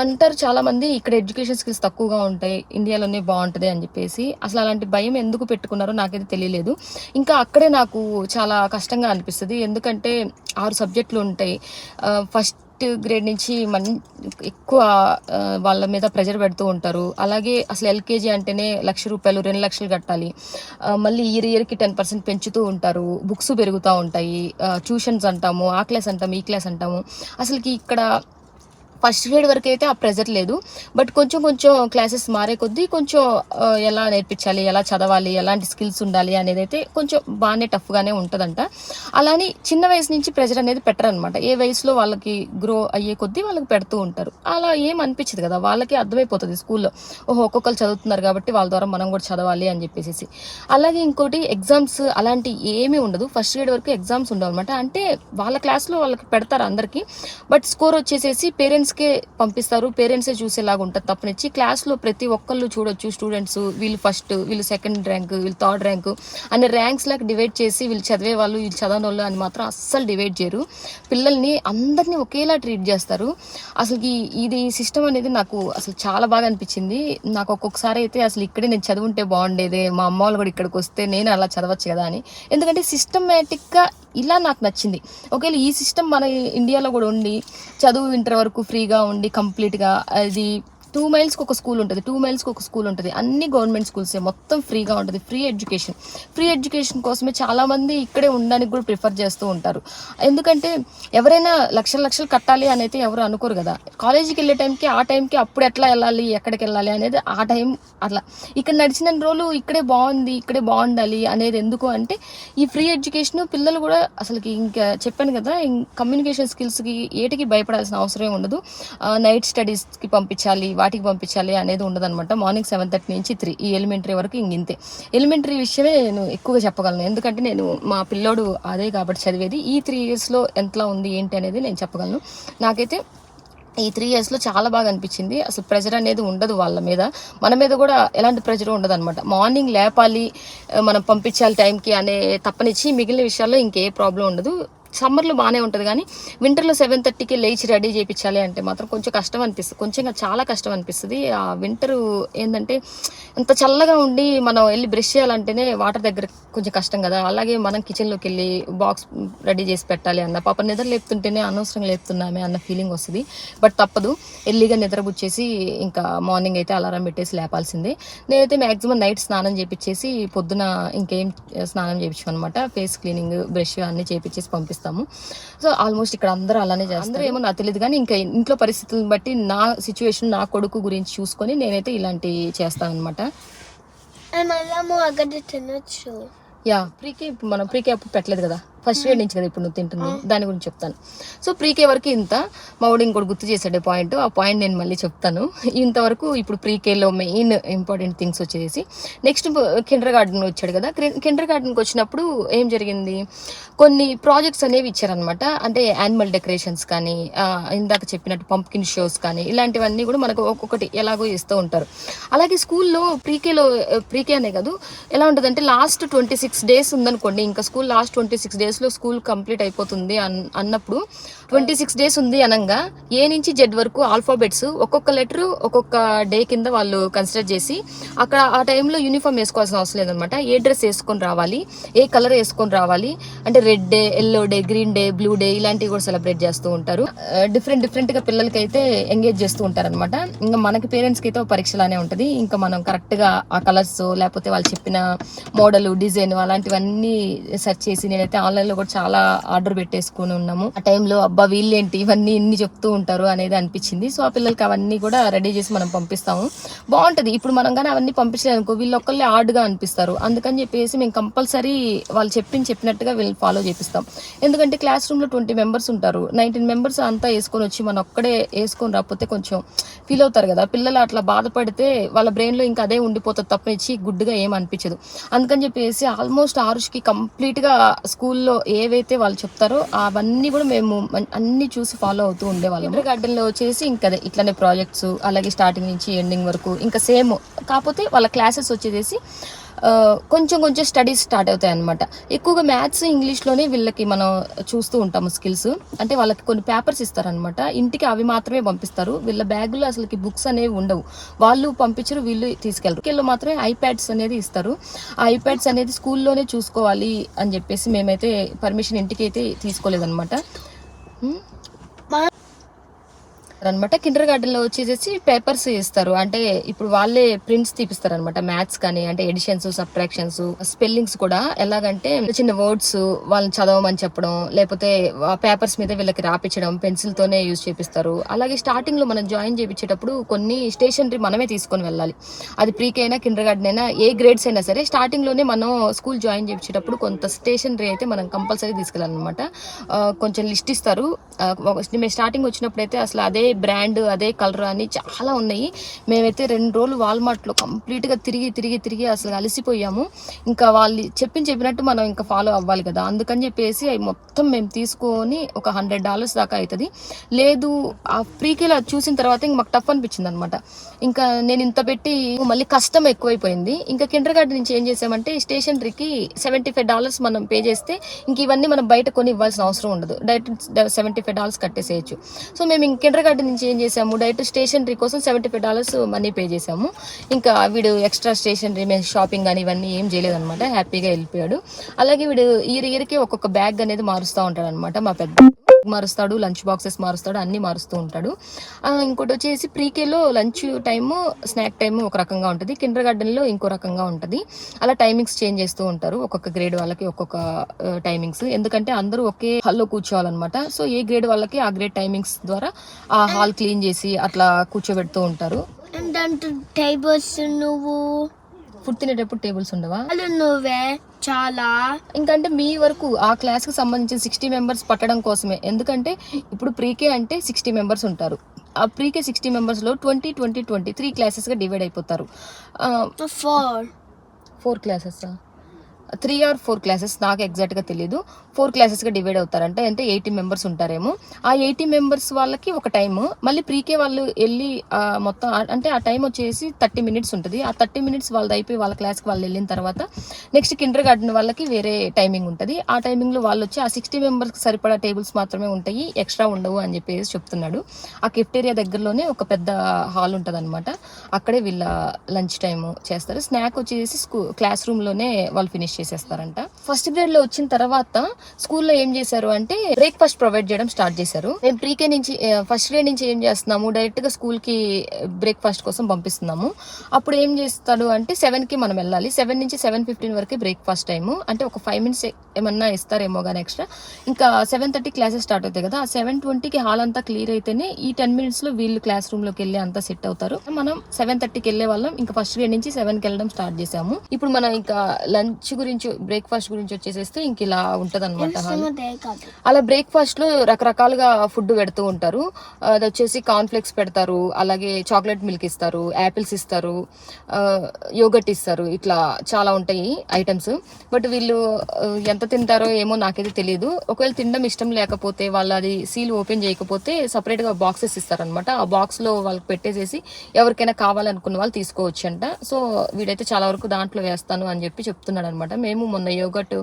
అంటారు చాలా మంది ఇక్కడ ఎడ్యుకేషన్ స్కిల్స్ తక్కువగా ఉంటాయి, ఇండియాలోనే బాగుంటుంది అని చెప్పేసి. అసలు అలాంటి భయం ఎందుకు పెట్టుకున్నారో నాకైతే తెలియలేదు. ఇంకా అక్కడే నాకు చాలా కష్టంగా అనిపిస్తుంది. ఎందుకంటే 6 subjects ఉంటాయి. ఫస్ట్ గ్రేడ్ నుంచి ఎక్కువ వాళ్ళ మీద ప్రెజర్ పెడుతూ ఉంటారు. అలాగే అసలు ఎల్కేజీ అంటేనే ₹1,00,000 2 లక్షలు కట్టాలి. మళ్ళీ ఇయర్కి 10% పెంచుతూ ఉంటారు. బుక్స్ పెరుగుతూ ఉంటాయి. ట్యూషన్స్ అంటాము, ఆ క్లాస్ అంటాము, ఈ క్లాస్ అంటాము. అసలుకి ఇక్కడ ఫస్ట్ గ్రేడ్ వరకు అయితే ఆ ప్రెజర్ లేదు. బట్ కొంచెం క్లాసెస్ మారే కొద్దీ కొంచెం ఎలా నేర్పించాలి, ఎలా చదవాలి, ఎలాంటి స్కిల్స్ ఉండాలి అనేది అయితే కొంచెం బాగానే టఫ్గానే ఉంటుందంట. అలానే చిన్న వయసు నుంచి ప్రెజర్ అనేది పెట్టరు అనమాట. ఏ వయసులో వాళ్ళకి గ్రో అయ్యే కొద్దీ వాళ్ళకి పెడుతూ ఉంటారు. అలా ఏం అనిపించదు కదా, వాళ్ళకి అర్థమైపోతుంది స్కూల్లో, ఓహో ఒక్కొక్కరు చదువుతున్నారు కాబట్టి వాళ్ళ ద్వారా మనం కూడా చదవాలి అని చెప్పేసి. అలాగే ఇంకోటి ఎగ్జామ్స్ అలాంటి ఏమీ ఉండదు. ఫస్ట్ గ్రేడ్ వరకు ఎగ్జామ్స్ ఉండవు అనమాట. అంటే వాళ్ళ క్లాస్లో వాళ్ళకి పెడతారు అందరికీ. బట్ స్కోర్ వచ్చేసేసి పేరెంట్స్కే పంపిస్తారు, పేరెంట్సే చూసేలాగా ఉంటుంది తప్పనిచ్చి. క్లాస్లో ప్రతి ఒక్కళ్ళు చూడొచ్చు స్టూడెంట్స్, వీళ్ళు ఫస్ట్, వీళ్ళు 2nd rank, వీళ్ళు 3rd rank అనే ర్యాంక్స్ లాగా డివైడ్ చేసి వీళ్ళు చదివే వాళ్ళు, వీళ్ళు చదవని వాళ్ళు అని మాత్రం అస్సలు డివైడ్ చేయరు. పిల్లల్ని అందరినీ ఒకేలా ట్రీట్ చేస్తారు. అసలు ఇది సిస్టమ్ అనేది నాకు అసలు చాలా బాగా అనిపించింది. నాకు ఒక్కొక్కసారి అయితే అసలు ఇక్కడే నేను చదువుంటే బాగుండేదే, మా అమ్మ వాళ్ళు కూడా ఇక్కడికి వస్తే నేను అలా చదవచ్చు కదా అని. ఎందుకంటే సిస్టమేటిక్గా ఇలా నాకు నచ్చింది. ఒకవేళ ఈ సిస్టమ్ మన ఇండియాలో కూడా ఉండి చదువు ఇంటర్ వరకు ఫ్రీగా ఉండి కంప్లీట్గా, అది 2 miles ఒక స్కూల్ ఉంటుంది, 2 miles ఒక స్కూల్ ఉంటుంది, అన్ని గవర్నమెంట్ స్కూల్సే, మొత్తం ఫ్రీగా ఉంటుంది. ఫ్రీ ఎడ్యుకేషన్ కోసమే చాలా మంది ఇక్కడే ఉండడానికి కూడా ప్రిఫర్ చేస్తూ ఉంటారు. ఎందుకంటే ఎవరైనా లక్షలు కట్టాలి అని అయితే ఎవరు అనుకోరు కదా. కాలేజీకి వెళ్ళే టైంకి ఆ టైంకి అప్పుడు ఎట్లా వెళ్ళాలి, ఎక్కడికి వెళ్ళాలి అనేది ఆ టైం అట్లా. ఇక్కడ నడిచిన రోజులు ఇక్కడే బాగుంది, ఇక్కడే బాగుండాలి అనేది ఎందుకు అంటే ఈ ఫ్రీ ఎడ్యుకేషన్ పిల్లలు కూడా అసలుకి ఇంకా చెప్పాను కదా, కమ్యూనికేషన్ స్కిల్స్కి ఏటికి భయపడాల్సిన అవసరం ఉండదు. నైట్ స్టడీస్కి పంపించాలి, వాటికి పంపించాలి అనేది ఉండదన్నమాట. మార్నింగ్ 7:30 నుంచి 3 ఈ ఎలిమెంటరీ వరకు ఇంతే. ఎలిమెంటరీ విషయమే నేను ఎక్కువగా చెప్పగలను, ఎందుకంటే నేను మా పిల్లోడు అదే కాబట్టి చదివేది. ఈ 3 yearsలో ఎంతలా ఉంది ఏంటి అనేది నేను చెప్పగలను. నాకైతే ఈ 3 yearsలో చాలా బాగా అనిపించింది. అసలు ప్రెజర్ అనేది ఉండదు వాళ్ళ మీద, మన మీద కూడా ఎలాంటి ప్రెజర్ ఉండదు అనమాట. మార్నింగ్ లేపాలి, మనం పంపించాలి టైంకి అనే తప్పనిచ్చి మిగిలిన విషయాల్లో ఇంకే ప్రాబ్లం ఉండదు. సమ్మర్లో బాగానే ఉంటుంది కానీ వింటర్లో 7:30కి లేచి రెడీ చేయించాలి అంటే మాత్రం కొంచెం కష్టం అనిపిస్తుంది, కొంచెం చాలా కష్టం అనిపిస్తుంది. ఆ వింటరు ఏంటంటే అంత చల్లగా ఉండి మనం వెళ్ళి బ్రష్ చేయాలంటేనే వాటర్ దగ్గర కొంచెం కష్టం కదా. అలాగే మనం కిచెన్లోకి వెళ్ళి బాక్స్ రెడీ చేసి పెట్టాలి అన్న పాప నిద్ర లేపుతుంటేనే అనవసరంగా లేపుతున్నామే అన్న ఫీలింగ్ వస్తుంది. బట్ తప్పదు, ఎర్లీగా నిద్రపుచ్చేసి ఇంకా మార్నింగ్ అయితే అలారం పెట్టేసి లేపాల్సిందే. నేనైతే మ్యాక్సిమం నైట్ స్నానం చేపించేసి పొద్దున ఇంకేం స్నానం చేయించాం అనమాట. ఫేస్ క్లీనింగ్ బ్రష్ అన్ని చేపించేసి పంపిస్తాము. సో ఆల్మోస్ట్ ఇక్కడ అందరూ అలానే చేస్తారు. అందరూ ఏమో నాకు తెలియదు కానీ ఇంకా ఇంట్లో పరిస్థితులను బట్టి నా సిచ్యువేషన్, నా కొడుకు గురించి చూసుకొని నేనైతే ఇలాంటి చేస్తాను అనమాట. యా ప్రీకే ఇప్పుడు మనం ప్రీకే అప్పుడు పెట్టలేదు కదా, ఫస్ట్ ఇయర్ నుంచి కదా ఇప్పుడు నువ్వు తింటుంది, దాని గురించి చెప్తాను. సో ప్రీకే వరకు ఇంత మావుడు ఇంకోటి గుర్తు చేసాడు పాయింట్, ఆ పాయింట్ నేను మళ్ళీ చెప్తాను. ఇంతవరకు ఇప్పుడు ప్రీకేలో మెయిన్ ఇంపార్టెంట్ థింగ్స్ వచ్చేసి నెక్స్ట్ కిండర్ గార్డెన్ వచ్చాడు కదా. కిండర్ గార్డెన్కి వచ్చినప్పుడు ఏం జరిగింది, కొన్ని ప్రాజెక్ట్స్ అనేవి ఇచ్చారనమాట. అంటే యానిమల్ డెకరేషన్స్ కానీ, ఇందాక చెప్పినట్టు పంప్కిన్ షోస్ కానీ, ఇలాంటివన్నీ కూడా మనకు ఒక్కొక్కటి ఎలాగో ఇస్తూ ఉంటారు. అలాగే స్కూల్లో ప్రీకే అనే కాదు, ఎలా ఉంటుందంటే లాస్ట్ 26 days ఉందనుకోండి, ఇంకా స్కూల్ లాస్ట్ 26 days లో స్కూల్ కంప్లీట్ అయిపోతుంది అన్నప్పుడు 26 days ఉంది అనగా ఏ నుంచి జెడ్ వరకు ఆల్ఫాబెట్స్ ఒక్కొక్క లెటర్ ఒక్కొక్క డే కింద వాళ్ళు కన్సిడర్ చేసి అక్కడ ఆ టైంలో యూనిఫామ్ వేసుకోవాల్సిన అవసరం లేదనమాట. ఏ డ్రెస్ వేసుకొని రావాలి, ఏ కలర్ వేసుకొని రావాలి అంటే red day, yellow day, green day, blue day ఇలాంటివి కూడా సెలబ్రేట్ చేస్తూ ఉంటారు. డిఫరెంట్ గా పిల్లలకి అయితే ఎంగేజ్ చేస్తూ ఉంటారు అనమాట. ఇంకా మనకి పేరెంట్స్ కి అయితే పరీక్షలానే ఉంటది. ఇంకా మనం కరెక్ట్ గా ఆ కలర్స్ లేకపోతే వాళ్ళు చెప్పిన మోడల్, డిజైన్ అలాంటివన్నీ సెర్చ్ చేసి నేనైతే ఆన్లైన్ లో కూడా చాలా ఆర్డర్ పెట్టేసుకుని ఉన్నాము. ఆ టైంలో అబ్బా వీళ్ళేంటి ఇవన్నీ ఇన్ని చెప్తూ ఉంటారు అనేది అనిపించింది. సో ఆ పిల్లలకి అవన్నీ కూడా రెడీ చేసి మనం పంపిస్తాము. బాగుంటది. ఇప్పుడు మనం కానీ అవన్నీ పంపించలేదనుకో వీళ్ళు ఒక్కళ్ళే హార్డ్గా అనిపిస్తారు. అందుకని చెప్పేసి మేము కంపల్సరీ వాళ్ళు చెప్పినట్టుగా వీళ్ళు ఫాలో చేపిస్తాం. ఎందుకంటే క్లాస్ రూమ్ లో 20 members ఉంటారు, 19 members అంతా వేసుకొని వచ్చి మనం ఒక్కడే వేసుకొని రాకపోతే కొంచెం ఫీల్ అవుతారు కదా. పిల్లలు అట్లా బాధపడితే వాళ్ళ బ్రెయిన్ లో ఇంకా అదే ఉండిపోతుంది తప్పనిచ్చి గుడ్డుగా ఏం అనిపించదు. అందుకని చెప్పేసి ఆల్మోస్ట్ ఆరుష్కి కంప్లీట్ గా స్కూల్లో ఏవైతే వాళ్ళు చెప్తారో అవన్నీ కూడా మేము అన్ని చూసి ఫాలో అవుతూ ఉండేవాళ్ళం. కిండర్ గార్డెన్ లో వచ్చేసి ఇంకా ఇట్లానే ప్రాజెక్ట్స్, అలాగే స్టార్టింగ్ నుంచి ఎండింగ్ వరకు ఇంకా సేమ్. కాకపోతే వాళ్ళ క్లాసెస్ వచ్చేసి కొంచెం స్టడీస్ స్టార్ట్ అవుతాయి అనమాట. ఎక్కువగా మ్యాథ్స్, ఇంగ్లీష్లోనే వీళ్ళకి మనం చూస్తూ ఉంటాము స్కిల్స్. అంటే వాళ్ళకి కొన్ని పేపర్స్ ఇస్తారనమాట, ఇంటికి అవి మాత్రమే పంపిస్తారు. వీళ్ళ బ్యాగులో అసలుకి బుక్స్ అనేవి ఉండవు, వాళ్ళు పంపించరు, వీళ్ళు తీసుకెళ్ళరు. వీళ్ళు మాత్రమే ఐప్యాడ్స్ అనేది ఇస్తారు. ఆ ఐప్యాడ్స్ అనేది స్కూల్లోనే చూసుకోవాలి అని చెప్పేసి మేమైతే పర్మిషన్ ఇంటికి అయితే తీసుకోలేదన్నమాట. అనమాట. కిండర్ గార్డెన్ లో వచ్చేసి పేపర్స్ ఇస్తారు. అంటే ఇప్పుడు వాళ్ళే ప్రింట్స్ తీపిస్తారు అనమాట. మ్యాథ్స్ కానీ అంటే ఎడిషన్స్, సబ్ట్రాక్షన్స్, స్పెల్లింగ్స్ కూడా ఎలాగంటే చిన్న వర్డ్స్ వాళ్ళని చదవమని చెప్పడం, లేకపోతే పేపర్స్ మీద వీళ్ళకి రాపించడం, పెన్సిల్ తోనే యూజ్ చేపిస్తారు. అలాగే స్టార్టింగ్ లో మనం జాయిన్ చేయించేటప్పుడు కొన్ని స్టేషనరీ మనమే తీసుకొని వెళ్ళాలి. అది ప్రీకే అయినా కిండర్ గార్డెన్ అయినా ఏ గ్రేడ్స్ అయినా సరే స్టార్టింగ్ లోనే మనం స్కూల్ జాయిన్ చేయించేటప్పుడు కొంత స్టేషనరీ అయితే మనం కంపల్సరీ తీసుకెళ్ళాలన్నమాట. కొంచెం లిస్ట్ ఇస్తారు. మేము స్టార్టింగ్ వచ్చినప్పుడు అయితే అసలు అదే బ్రాండ్, అదే కలర్ అని చాలా ఉన్నాయి. మేమైతే 2 రోజులు వాల్మార్ట్లో కంప్లీట్గా తిరిగి అసలు అలసిపోయాము. ఇంకా వాళ్ళు చెప్పినట్టు మనం ఇంకా ఫాలో అవ్వాలి కదా. అందుకని చెప్పేసి అవి మొత్తం మేము తీసుకొని ఒక $100 దాకా అవుతుంది. లేదు ఆ ప్రీకేలో చూసిన తర్వాత ఇంక మాకు టఫ్ అనిపించింది అనమాట. ఇంకా నేను ఇంత పెట్టి మళ్ళీ కష్టం ఎక్కువైపోయింది. ఇంకా కిండర్ గార్డెన్ నుంచి ఏం చేసామంటే స్టేషనరీకి $75 మనం పే చేస్తే ఇంక ఇవన్నీ మనం బయట కొని ఇవ్వాల్సిన అవసరం ఉండదు, డైరెక్ట్ $75 కట్టేసేయచ్చు. సో మేము ఇంక కిండర్ గార్డెన్ నుంచి ఏం చేసాము, డైరెక్ట్ స్టేషనరీ కోసం $75 మనీ పే చేసాము. ఇంకా వీడు ఎక్స్ట్రా స్టేషనరీ మేము షాపింగ్ కానీ ఇవన్నీ ఏం చేయలేదన్నమాట, హ్యాపీగా వెళ్ళిపోయాడు. అలాగే వీడు ఇయర్కి ఒక్కొక్క బ్యాగ్ అనేది మారుస్తూ ఉంటాడు అనమాట. మా పెద్ద మారుస్తాడు, లంచ్ బాక్సెస్ మారుస్తాడు, అన్ని మారుస్తూ ఉంటాడు. ఇంకోటి వచ్చేసి ప్రీకేలో లంచ్ టైము, స్నాక్ టైము ఒక రకంగా ఉంటుంది, కిండర్ గార్డెన్ లో ఇంకో రకంగా ఉంటుంది. అలా టైమింగ్స్ చేంజ్ చేస్తూ ఉంటారు. ఒక్కొక్క గ్రేడ్ వాళ్ళకి ఒక్కొక్క టైమింగ్స్, ఎందుకంటే అందరూ ఒకే హాల్లో కూర్చోవాలన్నమాట. సో ఏ గ్రేడ్ వాళ్ళకి ఆ గ్రేడ్ టైమింగ్స్ ద్వారా ఆ హాల్ క్లీన్ చేసి అట్లా కూర్చోబెడుతూ ఉంటారు. నువ్వు ఫుడ్ తినేటప్పుడు టేబుల్స్ ఉండవా? నువ్వే చాలా ఇంకంటే మీ వరకు ఆ క్లాస్ కి సంబంధించిన 60 members పట్టడం కోసమే. ఎందుకంటే ఇప్పుడు ప్రీకే అంటే 60 members ఉంటారు. ఆ ప్రీకే 60 members లో 20 3 క్లాసెస్ గా డివైడ్ అయిపోతారు. 4 క్లాసెస్ 3 or 4 క్లాసెస్, నాకు ఎగ్జాక్ట్గా తెలియదు, 4 క్లాసెస్గా డివైడ్ అవుతారంట. అంటే 80 మెంబర్స్ ఉంటారేమో. ఆ 80 మెంబర్స్ వాళ్ళకి ఒక టైము, మళ్ళీ ప్రీకే వాళ్ళు వెళ్ళి మొత్తం అంటే ఆ టైం వచ్చేసి 30 మినిట్స్ ఉంటుంది. ఆ 30 మినిట్స్ వాళ్ళది అయిపోయి వాళ్ళ క్లాస్కి వాళ్ళు వెళ్ళిన తర్వాత నెక్స్ట్ కిండర్ గార్డెన్ వాళ్ళకి వేరే టైమింగ్ ఉంటుంది. ఆ టైమింగ్లో వాళ్ళు వచ్చి ఆ 60 మెంబర్స్కి సరిపడా టేబుల్స్ మాత్రమే ఉంటాయి, ఎక్స్ట్రా ఉండవు అని చెప్పేసి చెప్తున్నాడు. ఆ కెఫ్టేరియా దగ్గరలోనే ఒక పెద్ద హాల్ ఉంటుంది అనమాట. అక్కడే వీళ్ళ లంచ్ టైం చేస్తారు. స్నాక్ వచ్చేసి క్లాస్ రూమ్లోనే వాళ్ళు ఫినిష్ చేసేస్తారంట. ఫస్ట్ గ్రేడ్ లో వచ్చిన తర్వాత స్కూల్లో ఏం చేశారు అంటే బ్రేక్ఫాస్ట్ ప్రొవైడ్ చేయడం స్టార్ట్ చేశారు. మేము ప్రీకే నుంచి ఫస్ట్ గ్రేడ్ నుంచి ఏం చేస్తున్నాము, డైరెక్ట్ గా స్కూల్ కి బ్రేక్ఫాస్ట్ కోసం పంపిస్తున్నాము. అప్పుడు ఏం చేస్తాడు అంటే 7 కి మనం వెళ్ళాలి. 7 నుంచి 7:15 వరకు బ్రేక్ఫాస్ట్ టైము. అంటే ఒక 5 మినిట్స్ ఏమన్నా ఇస్తారేమో కానీ ఎక్స్ట్రా. ఇంకా 7:30 క్లాసెస్ స్టార్ట్ అవుతాయి కదా, ఆ 7:20కి హాల్ అంతా క్లియర్ అయితేనే ఈ 10 మినిట్స్ లో వీళ్ళు క్లాస్ రూమ్ లోకి వెళ్ళి అంతా సెట్ అవుతారు. మనం 7:30కి వెళ్ళే వాళ్ళం. ఇంకా ఫస్ట్ గ్రేడ్ నుంచి 7కి వెళ్ళడం స్టార్ట్ చేసాము. ఇప్పుడు మనం ఇంకా లంచ్ గురించి బ్రేక్ఫాస్ట్ గురించి వచ్చేసేస్తే ఇంక ఇలా ఉంటది అనమాట. అలా బ్రేక్ఫాస్ట్ లో రకరకాలుగా ఫుడ్ పెడుతూ ఉంటారు. అది వచ్చేసి కార్న్ ఫ్లెక్స్ పెడతారు, అలాగే చాక్లెట్ మిల్క్ ఇస్తారు, యాపిల్స్ ఇస్తారు, యోగట్ ఇస్తారు, ఇట్లా చాలా ఉంటాయి ఐటమ్స్. బట్ వీళ్ళు ఎంత తింటారో ఏమో నాకైతే తెలియదు. ఒకవేళ తినడం ఇష్టం లేకపోతే వాళ్ళు అది సీల్ ఓపెన్ చేయకపోతే సపరేట్ గా బాక్సెస్ ఇస్తారనమాట. ఆ బాక్స్ లో వాళ్ళకి పెట్టేసేసి ఎవరికైనా కావాలనుకున్న వాళ్ళు తీసుకోవచ్చు అంట. సో వీడైతే చాలా వరకు దాంట్లో వేస్తాను అని చెప్పి చెప్తున్నాడు అనమాట. మేము మొన్న యోగట్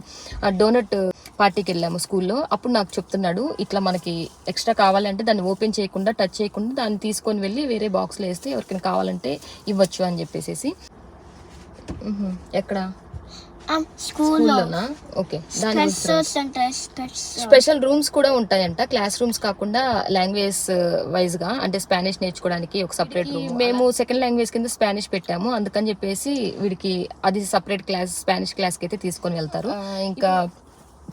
డోనట్ పార్టీకి వెళ్ళాము స్కూల్లో. అప్పుడు నాకు చెప్తున్నాడు, ఇట్లా మనకి ఎక్స్ట్రా కావాలంటే దాన్ని ఓపెన్ చేయకుండా టచ్ చేయకుండా దాన్ని తీసుకొని వెళ్ళి వేరే బాక్స్లో వేస్తే ఎవరికైనా కావాలంటే ఇవ్వచ్చు అని చెప్పేసి. ఎక్కడ స్కూల్లోనా? ఓకే. దాని స్పెషల్ రూమ్స్ కూడా ఉంటాయంట, క్లాస్ రూమ్స్ కాకుండా లాంగ్వేజ్ వైజ్ గా, అంటే స్పానిష్ నేర్చుకోవడానికి ఒక సపరేట్ రూమ్. మేము సెకండ్ లాంగ్వేజ్ కింద స్పానిష్ పెట్టాము, అందుకని చెప్పేసి వీడికి అది సపరేట్ క్లాస్, స్పానిష్ క్లాస్ కి అయితే తీసుకొని వెళ్తారు. ఇంకా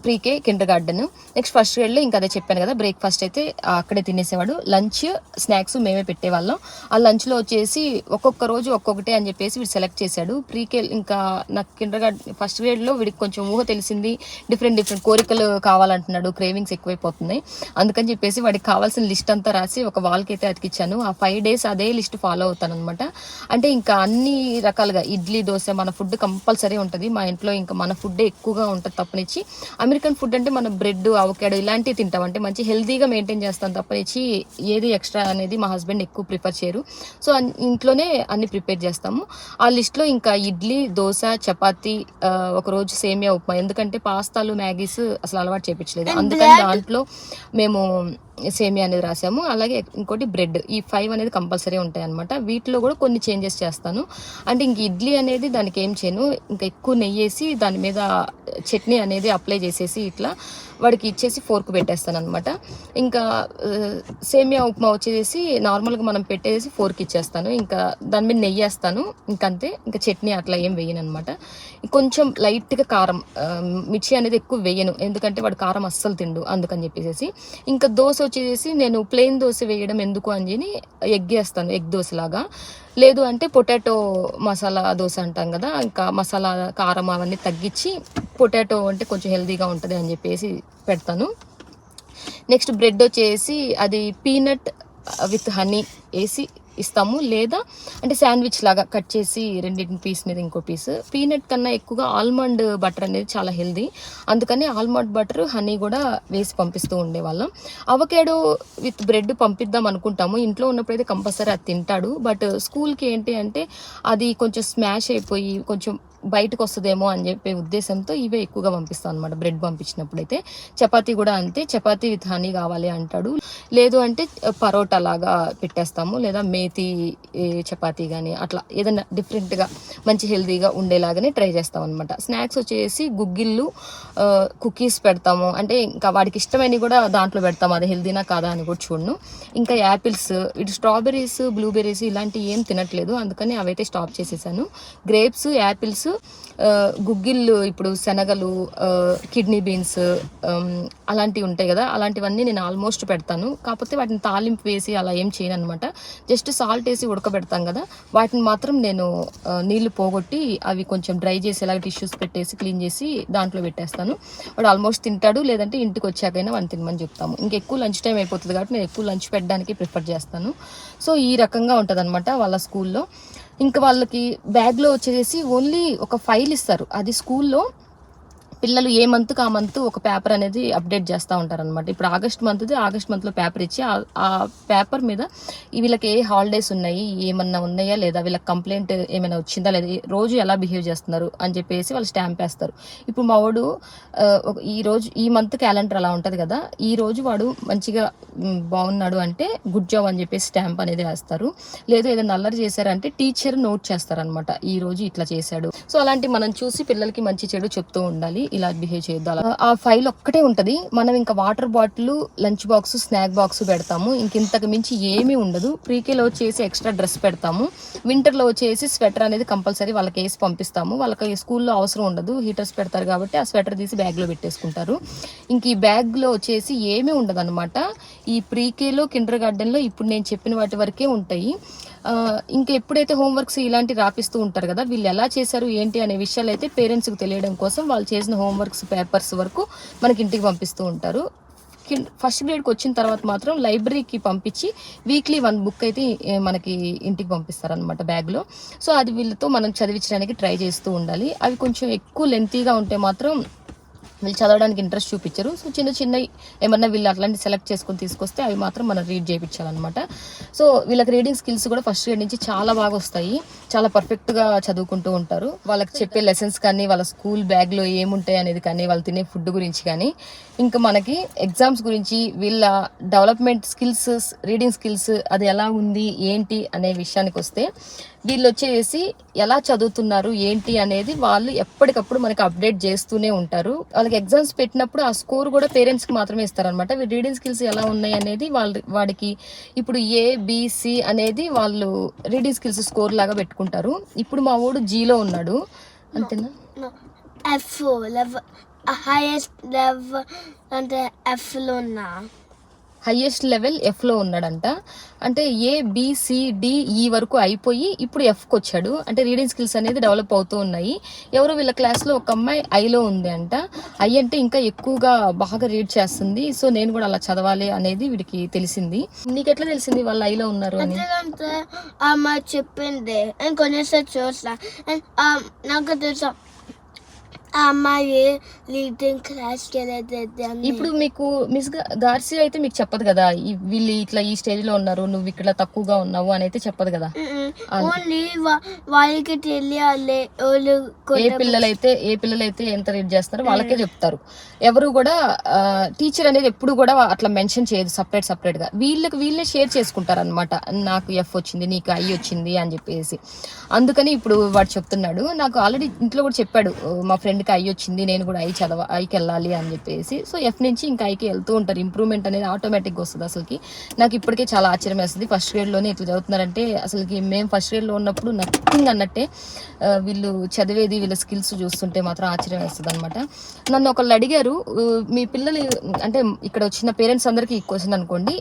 ప్రీకే, Kinder garden, next first grade లో ఇంకా అదే చెప్పాను కదా, బ్రేక్ఫాస్ట్ అయితే అక్కడే తినేసేవాడు. లంచ్ స్నాక్స్ మేమే పెట్టేవాళ్ళం. ఆ లంచ్ లో వచ్చేసి ఒక్కొక్క రోజు ఒక్కొక్కటే అని చెప్పేసి వీడు సెలెక్ట్ చేశాడు. ప్రీకే ఇంకా నాకు కిండర్ గార్డెన్ ఫస్ట్ గ్రేడ్ లో వీడికి కొంచెం ఊహ తెలిసింది, డిఫరెంట్ కోరికలు కావాలంటున్నాడు, క్రేవింగ్స్ ఎక్కువైపోతున్నాయి. అందుకని చెప్పేసి వాడికి కావాల్సిన లిస్ట్ అంతా రాసి ఒక వాల్కి అయితే అతికిచ్చాను. ఆ 5 days అదే లిస్ట్ ఫాలో అవుతాను అనమాట. అంటే ఇంకా అన్ని రకాలుగా ఇడ్లీ, దోశ, మన ఫుడ్ కంపల్సరీ ఉంటుంది మా ఇంట్లో. ఇంకా మన ఫుడ్ ఎక్కువగా ఉంటుంది తప్పనిచ్చి. అమెరికన్ ఫుడ్ అంటే మనం బ్రెడ్, అవకాడో ఇలాంటివి తింటాం, అంటే మంచి హెల్తీగా మెయింటైన్ చేస్తాం తప్పనిచ్చి ఏది ఎక్స్ట్రా అనేది మా హస్బెండ్ ఎక్కువ ప్రిఫర్ చేయరు. సో ఇంట్లోనే అన్ని ప్రిపేర్ చేస్తాము. ఆ లిస్ట్లో ఇంకా ఇడ్లీ, దోశ, చపాతీ, ఒకరోజు సేమియా ఉప్మా, ఎందుకంటే పాస్తాలు, మ్యాగీస్ అసలు అలవాటు చేయించలేదు, అందుకని దాంట్లో మేము సేమియా అనేది రాసాము. అలాగే ఇంకోటి బ్రెడ్, ఈ 5 అనేది కంపల్సరీ ఉంటాయి అనమాట. వీటిలో కూడా కొన్ని చేంజెస్ చేస్తాను. అంటే ఇంక ఇడ్లీ అనేది దానికి ఏం చేయను, ఇంకా ఎక్కువ నెయ్యి వేసి దాని మీద చట్నీ అనేది అప్లై చేసేసి ఇట్లా వాడికి ఇచ్చేసి ఫోర్క్ పెట్టేస్తాను అనమాట. ఇంకా సేమియా ఉప్మా వచ్చేసి నార్మల్గా మనం పెట్టేసి ఫోర్క్ ఇచ్చేస్తాను. ఇంకా దాని మీద నెయ్యి వేస్తాను, ఇంకంతే. ఇంకా చట్నీ అట్లా ఏం వేయను అనమాట. కొంచెం లైట్గా కారం, మిర్చి అనేది ఎక్కువ వేయను, ఎందుకంటే వాడు కారం అస్సలు తిండు, అందుకని చెప్పేసి. ఇంకా దోశ వచ్చేసి నేను ప్లెయిన్ దోశ వేయడం ఎందుకు అని ఎగ్ వేస్తాను, ఎగ్ దోశ లాగా. లేదు అంటే పొటాటో మసాలా దోశ అంటాం కదా, ఇంకా మసాలా, కారం అవన్నీ తగ్గించి పొటాటో అంటే కొంచెం హెల్తీగా ఉంటుంది అని చెప్పేసి పెడతాను. నెక్స్ట్ బ్రెడ్ వచ్చేసి అది పీనట్ విత్ హనీ వేసి ఇస్తాము, లేదా అంటే శాండ్విచ్ లాగా కట్ చేసి రెండింటి పీస్ మీద ఇంకో పీస్. పీనట్ కన్నా ఎక్కువగా ఆల్మండ్ బటర్ అనేది చాలా హెల్దీ, అందుకని ఆల్మండ్ బటర్, హనీ కూడా వేసి పంపిస్తూ ఉండేవాళ్ళం. అవకాడో విత్ బ్రెడ్ పంపిద్దాం అనుకుంటాము, ఇంట్లో ఉన్నప్పుడైతే కంపల్సరీ అది తింటాడు. బట్ స్కూల్కి ఏంటి అంటే అది కొంచెం స్మాష్ అయిపోయి కొంచెం బయటకు వస్తుందేమో అని చెప్పే ఉద్దేశంతో ఇవే ఎక్కువగా పంపిస్తాం అనమాట. బ్రెడ్ పంపించినప్పుడు అయితే. చపాతీ కూడా అంతే, చపాతీ విత్ హనీ కావాలి అంటాడు. లేదు అంటే పరోటా లాగా పెట్టేస్తాము, లేదా మేతి చపాతీ కానీ అట్లా ఏదైనా డిఫరెంట్గా మంచి హెల్తీగా ఉండేలాగానే ట్రై చేస్తాం అనమాట. స్నాక్స్ వచ్చేసి గుగ్గిళ్ళు, కుకీస్ పెడతాము, అంటే ఇంకా వాడికి ఇష్టమైనవి కూడా దాంట్లో పెడతాము, అది హెల్తీనా కాదా అని కూడా చూడను. ఇంకా యాపిల్స్, ఇటు స్ట్రాబెర్రీస్, బ్లూబెర్రీస్ ఇలాంటివి ఏం తినట్లేదు, అందుకని అవైతే స్టాప్ చేసేసాను. గ్రేప్స్, యాపిల్స్, గుగ్గిళ్ళు, ఇప్పుడు శనగలు, కిడ్నీ బీన్స్ అలాంటివి ఉంటాయి కదా, అలాంటివన్నీ నేను ఆల్మోస్ట్ పెడతాను. కాకపోతే వాటిని తాలింపు వేసి అలా ఏం చేయను అనమాట. జస్ట్ సాల్ట్ వేసి ఉడకబెడతాం కదా, వాటిని మాత్రం నేను నీళ్లు పోగొట్టి అవి కొంచెం డ్రై చేసేలాగా టిష్యూస్ పెట్టేసి క్లీన్ చేసి దాంట్లో పెట్టేస్తాను. వాడు ఆల్మోస్ట్ తింటాడు, లేదంటే ఇంటికి వచ్చాకైనా వాడిని తినమని చెప్తాము. ఇంకెక్కువ లంచ్ టైం అయిపోతుంది కాబట్టి నేను ఎక్కువ లంచ్ పెట్టడానికి ప్రిఫర్ చేస్తాను. సో ఈ రకంగా ఉంటుంది అనమాట వాళ్ళ స్కూల్లో. ఇంకా వాళ్ళకి బ్యాగ్లో వచ్చేసి ఓన్లీ ఒక ఫైల్ ఇస్తారు, అది స్కూల్లో పిల్లలు ఏ మంత్కి ఆ మంత్ ఒక పేపర్ అనేది అప్డేట్ చేస్తూ ఉంటారు అనమాట. ఇప్పుడు ఆగస్ట్ మంత్లో పేపర్ ఇచ్చి ఆ పేపర్ మీద వీళ్ళకి ఏ హాలిడేస్ ఉన్నాయి, ఏమన్నా ఉన్నాయా లేదా, వీళ్ళకి కంప్లైంట్ ఏమైనా వచ్చిందా లేదా, రోజు ఎలా బిహేవ్ చేస్తున్నారు అని చెప్పేసి వాళ్ళు స్టాంప్ వేస్తారు. ఇప్పుడు మా వాడు ఈ మంత్ క్యాలెండర్ అలా ఉంటుంది కదా, ఈ రోజు వాడు మంచిగా బాగున్నాడు అంటే గుడ్ జాబ్ అని చెప్పేసి స్టాంప్ అనేది వేస్తారు. లేదు ఏదైనా అల్లరి చేశారంటే టీచర్ నోట్ చేస్తారనమాట, ఈ రోజు ఇట్లా చేశాడు. సో అలాంటి మనం చూసి పిల్లలకి మంచి చెడు చెప్తూ ఉండాలి, ఇలా బిహేవ్ చేయొద్దు. ఆ ఫైల్ ఒక్కటే ఉంటది. మనం ఇంకా water bottle, lunch box, snack box పెడతాము, ఇంతకు మించి ఏమీ ఉండదు. ప్రీకేలో వచ్చేసి ఎక్స్ట్రా డ్రెస్ పెడతాము, వింటర్లో వచ్చేసి స్వెటర్ అనేది కంపల్సరీ వాళ్ళకి వేసి పంపిస్తాము. వాళ్ళకి స్కూల్లో అవసరం ఉండదు, హీటర్స్ పెడతారు కాబట్టి ఆ స్వెటర్ తీసి బ్యాగ్లో పెట్టేసుకుంటారు. ఇంక ఈ బ్యాగ్లో వచ్చేసి ఏమీ ఉండదు అనమాట. ఈ ప్రీకేలో, కిండర్ గార్డెన్లో ఇప్పుడు నేను చెప్పిన వాటి వరకే ఉంటాయి. ఇంకా ఎప్పుడైతే హోంవర్క్స్ ఇలాంటి రాపిస్తూ ఉంటారు కదా, వీళ్ళు ఎలా చేశారు ఏంటి అనే విషయాలు అయితే పేరెంట్స్కి తెలియడం కోసం వాళ్ళు చేసిన హోంవర్క్స్ పేపర్స్ వరకు మనకి ఇంటికి పంపిస్తూ ఉంటారు. ఫస్ట్ గ్రేడ్కి వచ్చిన తర్వాత మాత్రం లైబ్రరీకి పంపించి వీక్లీ 1 బుక్ అయితే మనకి ఇంటికి పంపిస్తారనమాట బ్యాగ్లో. సో అది వీళ్ళతో మనం చదివించడానికి ట్రై చేస్తూ ఉండాలి. అవి కొంచెం ఎక్కువ లెంతీగా ఉంటే మాత్రం వీళ్ళు చదవడానికి ఇంట్రెస్ట్ చూపించరు. సో చిన్న ఏమన్నా వీళ్ళు అట్లాంటి సెలెక్ట్ చేసుకొని తీసుకొస్తే అవి మాత్రం మనం రీడ్ చేయించాలన్నమాట. సో వీళ్ళకి రీడింగ్ స్కిల్స్ కూడా ఫస్ట్ గ్రేడ్ నుంచి చాలా బాగా వస్తాయి, చాలా పర్ఫెక్ట్గా చదువుకుంటూ ఉంటారు. వాళ్ళకి చెప్పే లెసన్స్ కానీ, వాళ్ళ స్కూల్ బ్యాగ్లో ఏముంటాయి అనేది కానీ, వాళ్ళు తినే ఫుడ్ గురించి కానీ, ఇంకా మనకి ఎగ్జామ్స్ గురించి, వీళ్ళ డెవలప్మెంట్ స్కిల్స్, రీడింగ్ స్కిల్స్ అది ఎలా ఉంది ఏంటి అనే విషయానికి వస్తే, వీళ్ళు వచ్చేసి ఎలా చదువుతున్నారు ఏంటి అనేది వాళ్ళు ఎప్పటికప్పుడు మనకి అప్డేట్ చేస్తూనే ఉంటారు. వాళ్ళకి ఎగ్జామ్స్ పెట్టినప్పుడు ఆ స్కోర్ కూడా పేరెంట్స్కి మాత్రమే ఇస్తారనమాట. రీడింగ్ స్కిల్స్ ఎలా ఉన్నాయి అనేది వాడికి ఇప్పుడు ABC అనేది వాళ్ళు రీడింగ్ స్కిల్స్ స్కోర్ లాగా పెట్టుకుంటారు. ఇప్పుడు మా వాడు Gలో ఉన్నాడు, అంతేనా? F level, highest level అంటే Fలో ఉన్నా. హైయెస్ట్ లెవెల్ Fలో ఉన్నాడంట. అంటే ABCDE వరకు అయిపోయి ఇప్పుడు Fకి వచ్చాడు. అంటే రీడింగ్ స్కిల్స్ అనేది డెవలప్ అవుతూ ఉన్నాయి. ఎవరు వీళ్ళ క్లాస్లో ఒక అమ్మాయి Iలో ఉంది అంట. I అంటే ఇంకా ఎక్కువగా బాగా రీడ్ చేస్తుంది. సో నేను కూడా అలా చదవాలి అనేది వీడికి తెలిసింది. నీకు ఎట్లా తెలిసింది వాళ్ళు Iలో ఉన్నారు అని? ఎందుకంటే అమ్మ చెప్పింది, నేను కొన్నిసార్లు చూసా, నాకు తెలుసా ఆ అమ్మాయి లీడింగ్ క్లాస్కి వెళ్ళేది. ఇప్పుడు మీకు మిస్ గార్సీ అయితే మీకు చెప్పదు కదా, వీళ్ళు ఇట్లా ఈ స్టేజ్ లో ఉన్నారు, నువ్వు ఇక్కడ తక్కువగా ఉన్నావు అని అయితే చెప్పదు కదా. ఓన్లీ వాళ్ళకి తెలియాలి ఏ పిల్లలైతే ఎంత రీడ్ చేస్తారో వాళ్ళకే చెప్తారు. ఎవరు కూడా టీచర్ అనేది ఎప్పుడు కూడా అట్లా మెన్షన్ చేయదు సపరేట్ గా. వీళ్ళే షేర్ చేసుకుంటారు అనమాట, నాకు F వచ్చింది, నీకు I వచ్చింది అని చెప్పేసి. అందుకని ఇప్పుడు వాడు చెప్తున్నాడు, నాకు ఆల్రెడీ ఇంట్లో కూడా చెప్పాడు, మా ఫ్రెండ్కి I వచ్చింది, నేను కూడా Iకి వెళ్ళాలి అని చెప్పేసి. సో F నుంచి ఇంకా Iకి వెళ్తూ ఉంటారు. ఇంప్రూవ్మెంట్ అనేది ఆటోమేటిక్గా వస్తుంది. అసలుకి నాకు ఇప్పటికే చాలా ఆశ్చర్యం వేస్తుంది, ఫస్ట్ గ్రేడ్లోనే ఇట్లా చదువుతున్నారంటే. అసలుకి మేము ఫస్ట్ గ్రేడ్లో ఉన్నప్పుడు నథింగ్ అన్నట్టే, వీళ్ళు చదివేది, వీళ్ళ స్కిల్స్ చూస్తుంటే మాత్రం ఆశ్చర్యం వేస్తుంది అనమాట. నన్ను ఒకళ్ళు అడిగారు, మీ పిల్లలు అంటే ఇక్కడ వచ్చిన పేరెంట్స్ అందరికీ ఈ క్వశ్చన్ అనుకోండి,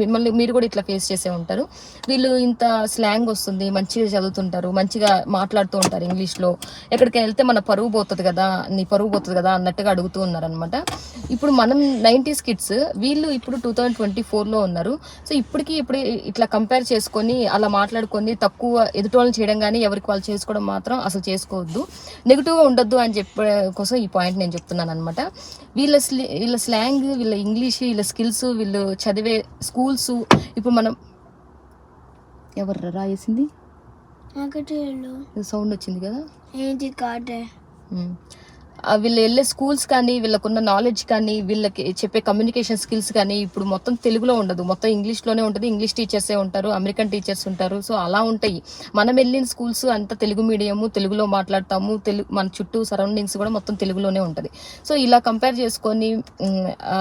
మిమ్మల్ని మీరు కూడా ఇట్లా ఫేస్ చేసే ఉంటారు. వీళ్ళు ఇంత స్లాంగ్ వస్తుంది, మంచిగా చదువుతుంటారు, మంచిగా మాట్లాడుతూ ఉంటారు ఇంగ్లీష్లో, ఎక్కడికి వెళ్తే మన పరువు పోతుంది కదా, నీ పరువు పోతుంది కదా అన్నట్టుగా అడుగుతూ ఉన్నారనమాట. ఇప్పుడు మనం 90s కిడ్స్, వీళ్ళు ఇప్పుడు 2024లో ఉన్నారు. సో ఇప్పుడు ఇట్లా కంపేర్ చేసుకొని అలా మాట్లాడుకొని తక్కువ ఎదుటోళ్ళని చేయడం కానీ, ఎవరికి వాళ్ళు చేసుకోవడం మాత్రం అసలు చేసుకోవద్దు, నెగిటివ్గా ఉండొద్దు అని చెప్పే కోసం ఈ పాయింట్ నేను చెప్తున్నాను అనమాట. వీళ్ళ స్లాంగ్, వీళ్ళ ఇంగ్లీష్, వీళ్ళ స్కిల్స్, వీళ్ళు చదివే స్కూల్స్, ఇప్పుడు మనం ఎవరు రాయేసింది సౌండ్ వచ్చింది కదా, ఏంటి కార్డే, వీళ్ళు వెళ్ళే స్కూల్స్ కానీ, వీళ్ళకున్న నాలెడ్జ్ కానీ, వీళ్ళకి చెప్పే కమ్యూనికేషన్ స్కిల్స్ కానీ ఇప్పుడు మొత్తం తెలుగులో ఉండదు, మొత్తం ఇంగ్లీష్లోనే ఉంటుంది. ఇంగ్లీష్ టీచర్సే ఉంటారు, అమెరికన్ టీచర్స్ ఉంటారు. సో అలా ఉంటాయి. మనం వెళ్ళిన స్కూల్స్ అంతా తెలుగు మీడియము, తెలుగులో మాట్లాడతాము, మన చుట్టూ సరౌండింగ్స్ కూడా మొత్తం తెలుగులోనే ఉంటుంది. సో ఇలా కంపేర్ చేసుకొని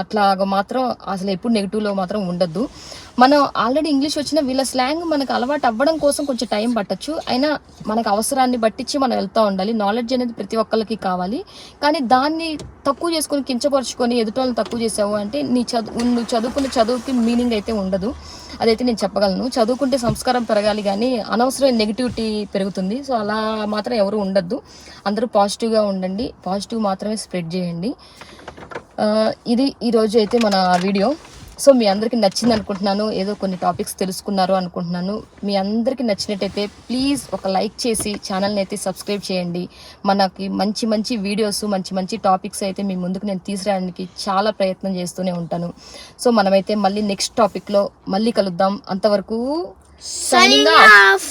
అట్లాగా మాత్రం అసలు ఎప్పుడు నెగిటివ్లో మాత్రం ఉండద్దు. మనం ఆల్రెడీ ఇంగ్లీష్ వచ్చిన వీళ్ళ స్లాంగ్ మనకు అలవాటు అవ్వడం కోసం కొంచెం టైం పట్టచ్చు, అయినా మనకు అవసరాన్ని బట్టించి మనం వెళ్తూ ఉండాలి. నాలెడ్జ్ అనేది ప్రతి ఒక్కరికి కావాలి, కానీ దాన్ని తక్కువ చేసుకొని, కించపరుచుకొని ఎదుటోళ్ళని తక్కువ చేసావు అంటే నువ్వు చదువుకున్న చదువుకి మీనింగ్ అయితే ఉండదు. అదైతే నేను చెప్పగలను. చదువుకుంటే సంస్కారం పెరగాలి కానీ అనవసరమైన నెగిటివిటీ పెరుగుతుంది. సో అలా మాత్రం ఎవరు ఉండద్దు, అందరూ పాజిటివ్గా ఉండండి, పాజిటివ్ మాత్రమే స్ప్రెడ్ చేయండి. ఇది ఈరోజు అయితే మన వీడియో. సో మీ అందరికీ నచ్చింది అనుకుంటున్నాను, ఏదో కొన్ని టాపిక్స్ తెలుసుకున్నారు అనుకుంటున్నాను. మీ అందరికీ నచ్చినట్టయితే ప్లీజ్ ఒక లైక్ చేసి ఛానల్ని అయితే సబ్స్క్రైబ్ చేయండి. మనకి మంచి మంచి వీడియోస్, మంచి మంచి టాపిక్స్ అయితే మీ ముందుకు నేను తీసుకురావడానికి చాలా ప్రయత్నం చేస్తూనే ఉంటాను. సో మనమైతే మళ్ళీ నెక్స్ట్ టాపిక్లో మళ్ళీ కలుద్దాం. అంతవరకు Signing off.